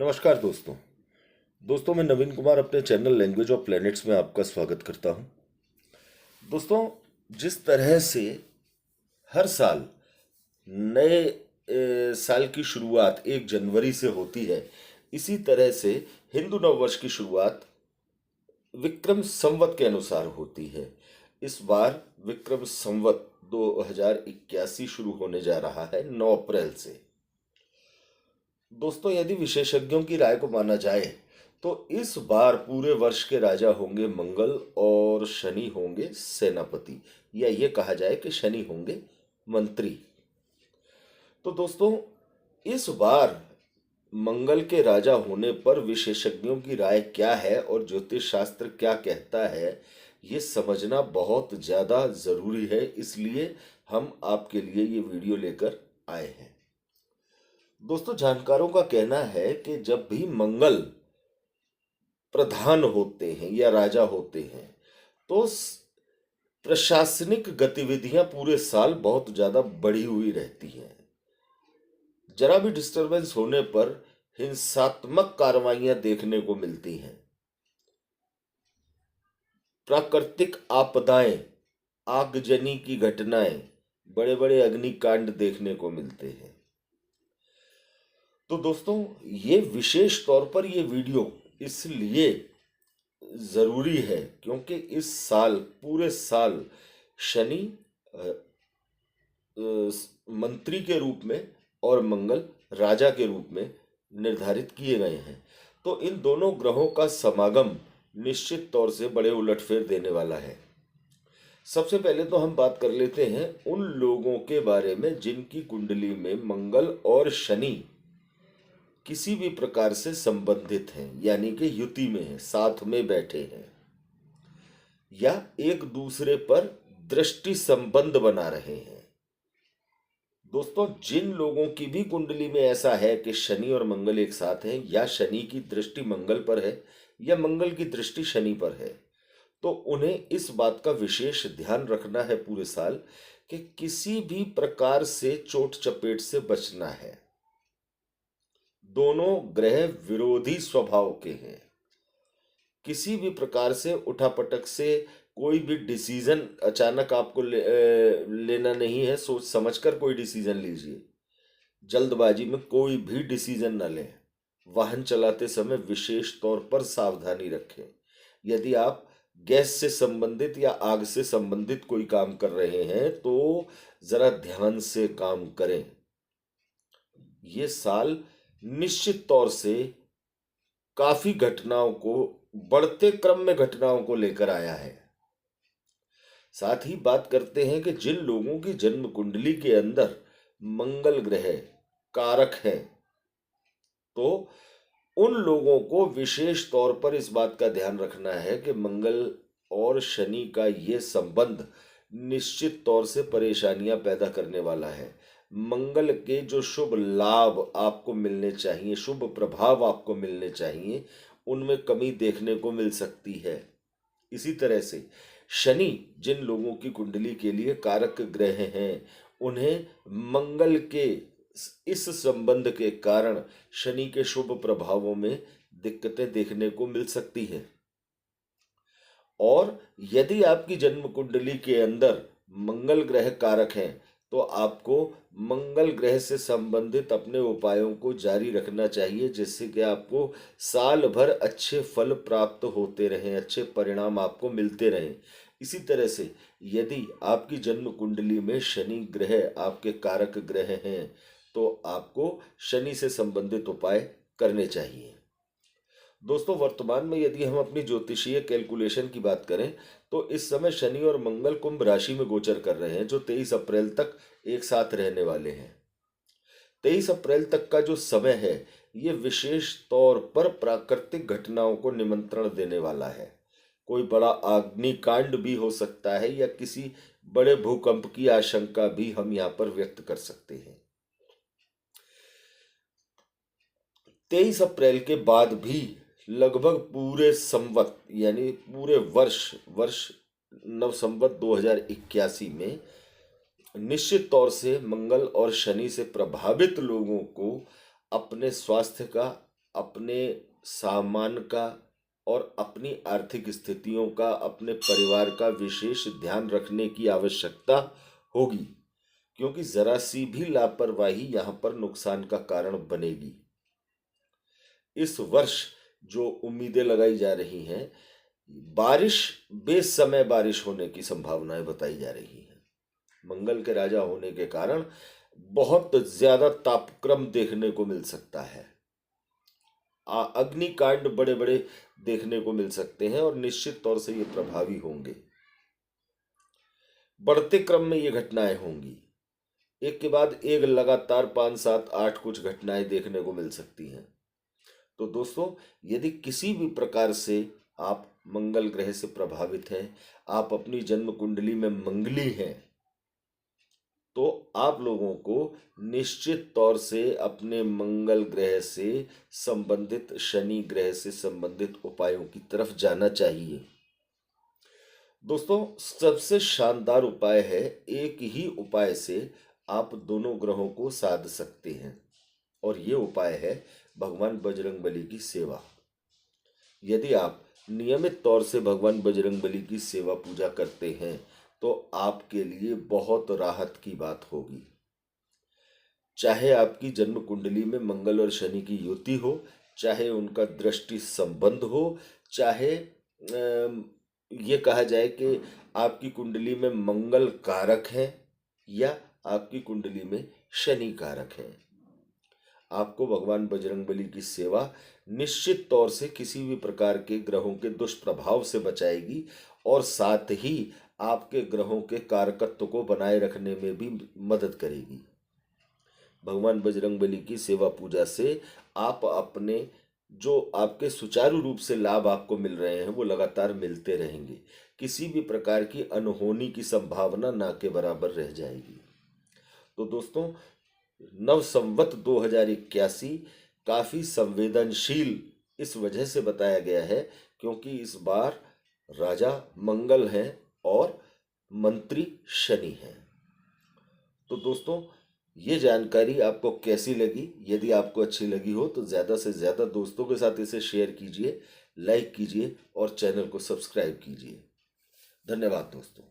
नमस्कार दोस्तों मैं नवीन कुमार अपने चैनल लैंग्वेज ऑफ प्लैनेट्स में आपका स्वागत करता हूं। दोस्तों, जिस तरह से हर साल नए साल की शुरुआत 1 जनवरी से होती है, इसी तरह से हिंदू नववर्ष की शुरुआत विक्रम संवत के अनुसार होती है। इस बार विक्रम संवत 2081 शुरू होने जा रहा है 9 अप्रैल से। दोस्तों, यदि विशेषज्ञों की राय को माना जाए तो इस बार पूरे वर्ष के राजा होंगे मंगल और शनि होंगे सेनापति, या ये कहा जाए कि शनि होंगे मंत्री। तो दोस्तों, इस बार मंगल के राजा होने पर विशेषज्ञों की राय क्या है और ज्योतिष शास्त्र क्या कहता है, ये समझना बहुत ज़्यादा ज़रूरी है। इसलिए हम आपके लिए ये वीडियो लेकर आए हैं। दोस्तों, जानकारों का कहना है कि जब भी मंगल प्रधान होते हैं या राजा होते हैं तो प्रशासनिक गतिविधियां पूरे साल बहुत ज्यादा बढ़ी हुई रहती हैं। जरा भी डिस्टरबेंस होने पर हिंसात्मक कार्रवाइयां देखने को मिलती हैं। प्राकृतिक आपदाएं, आगजनी की घटनाएं, बड़े बड़े अग्निकांड देखने को मिलते हैं। तो दोस्तों, ये विशेष तौर पर ये वीडियो इसलिए ज़रूरी है क्योंकि इस साल पूरे साल शनि मंत्री के रूप में और मंगल राजा के रूप में निर्धारित किए गए हैं। तो इन दोनों ग्रहों का समागम निश्चित तौर से बड़े उलटफेर देने वाला है। सबसे पहले तो हम बात कर लेते हैं उन लोगों के बारे में जिनकी कुंडली में मंगल और शनि किसी भी प्रकार से संबंधित हैं, यानी कि युति में हैं, साथ में बैठे हैं या एक दूसरे पर दृष्टि संबंध बना रहे हैं। दोस्तों, जिन लोगों की भी कुंडली में ऐसा है कि शनि और मंगल एक साथ हैं, या शनि की दृष्टि मंगल पर है या मंगल की दृष्टि शनि पर है, तो उन्हें इस बात का विशेष ध्यान रखना है पूरे साल कि किसी भी प्रकार से चोट चपेट से बचना है। दोनों ग्रह विरोधी स्वभाव के हैं। किसी भी प्रकार से उठापटक से कोई भी डिसीजन अचानक आपको लेना नहीं है। सोच समझकर कोई डिसीजन लीजिए। जल्दबाजी में कोई भी डिसीजन न लें। वाहन चलाते समय विशेष तौर पर सावधानी रखें। यदि आप गैस से संबंधित या आग से संबंधित कोई काम कर रहे हैं तो जरा ध्यान से काम करें। ये साल निश्चित तौर से काफी घटनाओं को, बढ़ते क्रम में घटनाओं को लेकर आया है। साथ ही बात करते हैं कि जिन लोगों की जन्म कुंडली के अंदर मंगल ग्रह कारक है, तो उन लोगों को विशेष तौर पर इस बात का ध्यान रखना है कि मंगल और शनि का ये संबंध निश्चित तौर से परेशानियां पैदा करने वाला है। मंगल के जो शुभ लाभ आपको मिलने चाहिए, शुभ प्रभाव आपको मिलने चाहिए, उनमें कमी देखने को मिल सकती है। इसी तरह से शनि जिन लोगों की कुंडली के लिए कारक ग्रह हैं, उन्हें मंगल के इस संबंध के कारण शनि के शुभ प्रभावों में दिक्कतें देखने को मिल सकती है। और यदि आपकी जन्म कुंडली के अंदर मंगल ग्रह कारक हैं तो आपको मंगल ग्रह से संबंधित अपने उपायों को जारी रखना चाहिए, जिससे कि आपको साल भर अच्छे फल प्राप्त होते रहें, अच्छे परिणाम आपको मिलते रहें। इसी तरह से यदि आपकी जन्म कुंडली में शनि ग्रह आपके कारक ग्रह हैं तो आपको शनि से संबंधित उपाय करने चाहिए। दोस्तों, वर्तमान में यदि हम अपनी ज्योतिषीय कैलकुलेशन की बात करें तो इस समय शनि और मंगल कुंभ राशि में गोचर कर रहे हैं, जो 23 अप्रैल तक एक साथ रहने वाले हैं। 23 अप्रैल तक का जो समय है, ये विशेष तौर पर प्राकृतिक घटनाओं को निमंत्रण देने वाला है। कोई बड़ा अग्निकांड भी हो सकता है या किसी बड़े भूकंप की आशंका भी हम यहाँ पर व्यक्त कर सकते हैं। 23 अप्रैल के बाद भी लगभग पूरे संवत यानी पूरे वर्ष नव संवत 2081 में निश्चित तौर से मंगल और शनि से प्रभावित लोगों को अपने स्वास्थ्य का अपने सामान का और अपनी आर्थिक स्थितियों का, अपने परिवार का विशेष ध्यान रखने की आवश्यकता होगी, क्योंकि जरा सी भी लापरवाही यहाँ पर नुकसान का कारण बनेगी। इस वर्ष जो उम्मीदें लगाई जा रही हैं, बारिश, बेसमय बारिश होने की संभावनाएं बताई जा रही हैं। मंगल के राजा होने के कारण बहुत ज्यादा तापक्रम देखने को मिल सकता है। अग्निकांड बड़े बड़े देखने को मिल सकते हैं और निश्चित तौर से ये प्रभावी होंगे। बढ़ते क्रम में ये घटनाएं होंगी, एक के बाद एक लगातार 5, 7, 8 कुछ घटनाएं देखने को मिल सकती हैं। तो दोस्तों, यदि किसी भी प्रकार से आप मंगल ग्रह से प्रभावित हैं, आप अपनी जन्म कुंडली में मंगली हैं, तो आप लोगों को निश्चित तौर से अपने मंगल ग्रह से संबंधित, शनि ग्रह से संबंधित उपायों की तरफ जाना चाहिए। दोस्तों, सबसे शानदार उपाय है, एक ही उपाय से आप दोनों ग्रहों को साध सकते हैं, और ये उपाय है भगवान बजरंगबली की सेवा। यदि आप नियमित तौर से भगवान बजरंगबली की सेवा पूजा करते हैं तो आपके लिए बहुत राहत की बात होगी। चाहे आपकी जन्म कुंडली में मंगल और शनि की युति हो, चाहे उनका दृष्टि संबंध हो, चाहे ये कहा जाए कि आपकी कुंडली में मंगल कारक है या आपकी कुंडली में शनि कारक है, आपको भगवान बजरंगबली की सेवा निश्चित तौर से किसी भी प्रकार के ग्रहों के दुष्प्रभाव से बचाएगी, और साथ ही आपके ग्रहों के कारकत्व को बनाए रखने में भी मदद करेगी। भगवान बजरंगबली की सेवा पूजा से आप अपने, जो आपके सुचारू रूप से लाभ आपको मिल रहे हैं, वो लगातार मिलते रहेंगे। किसी भी प्रकार की अनहोनी की संभावना ना के बराबर रह जाएगी। तो दोस्तों, नव संवत 2081 काफी संवेदनशील इस वजह से बताया गया है क्योंकि इस बार राजा मंगल हैं और मंत्री शनि हैं। तो दोस्तों, ये जानकारी आपको कैसी लगी? यदि आपको अच्छी लगी हो तो ज़्यादा से ज़्यादा दोस्तों के साथ इसे शेयर कीजिए, लाइक कीजिए और चैनल को सब्सक्राइब कीजिए। धन्यवाद दोस्तों।